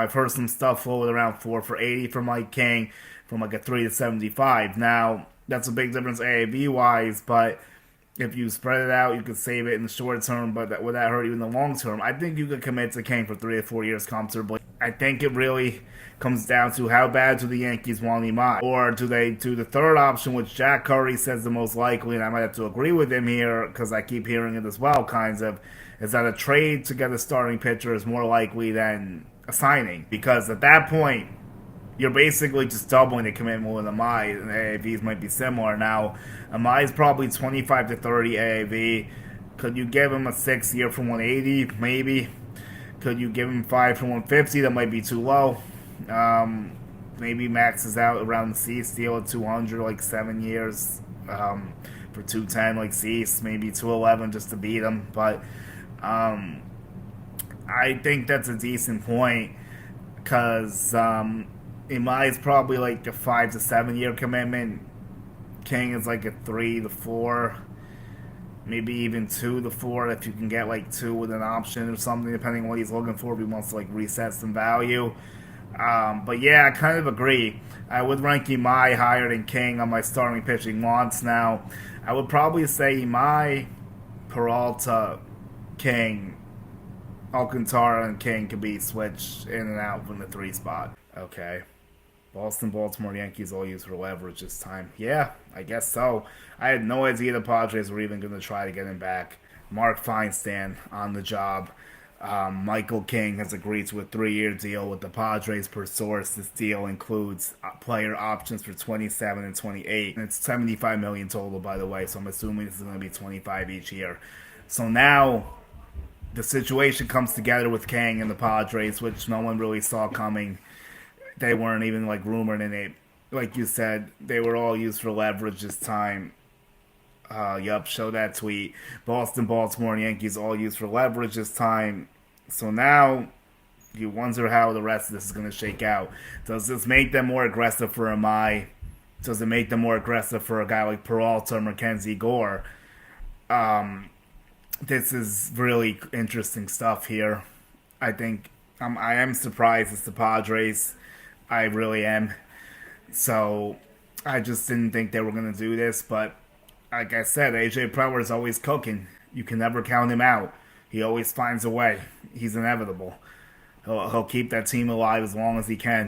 I've heard some stuff floated around 4 for 80 for Mike King, from like a 3 to 75. Now, that's a big difference AAV wise, but if you spread it out, you could save it in the short term, but would that hurt you in the long term? I think you could commit to King for 3 or 4 years comfortably. I think it really comes down to how bad do the Yankees want Imai, or do they do the third option, which Jack Curry says the most likely, and I might have to agree with him here because I keep hearing it as well, kinds of, is that a trade to get a starting pitcher is more likely than a signing, because at that point you're basically just doubling the commitment with Imai, and AAVs might be similar. Now, Imai's probably 25 to 30 AAV. Could you give him a 6-year for 180? Maybe. Could you give him 5 for 150? That might be too low. Maybe maxes out around the Cease deal at 200, like 7 years. For 210, like Cease, maybe 211 just to beat him. But I think that's a decent point because Imai is probably like a 5 to 7 year commitment. King is like a 3 to 4, maybe even 2 to 4 if you can get like 2 with an option or something, depending on what he's looking for. If he wants to like reset some value. But yeah, I kind of agree. I would rank Imai higher than King on my starting pitching wants now. I would probably say Imai, Peralta, King, Alcantara, and King could be switched in and out from the 3 spot. Okay. Boston, Baltimore, Yankees all use for leverage this time. Yeah, I guess so. I had no idea the Padres were even going to try to get him back. Mark Feinsand on the job. Michael King has agreed to a 3-year deal with the Padres per source. This deal includes player options for 27 and 28. And it's $75 million total, by the way, so I'm assuming this is going to be 25 each year. So now the situation comes together with King and the Padres, which no one really saw coming. They weren't even like rumored in it. Like you said, they were all used for leverage this time. Yup, show that tweet. Boston, Baltimore, and Yankees all used for leverage this time. So now you wonder how the rest of this is going to shake out. Does this make them more aggressive for Imai? Does it make them more aggressive for a guy like Peralta or Mackenzie Gore? This is really interesting stuff here. I think I am surprised it's the Padres. I really am. So I just didn't think they were going to do this. But like I said, AJ Preller is always cooking. You can never count him out. He always finds a way. He's inevitable. He'll keep that team alive as long as he can.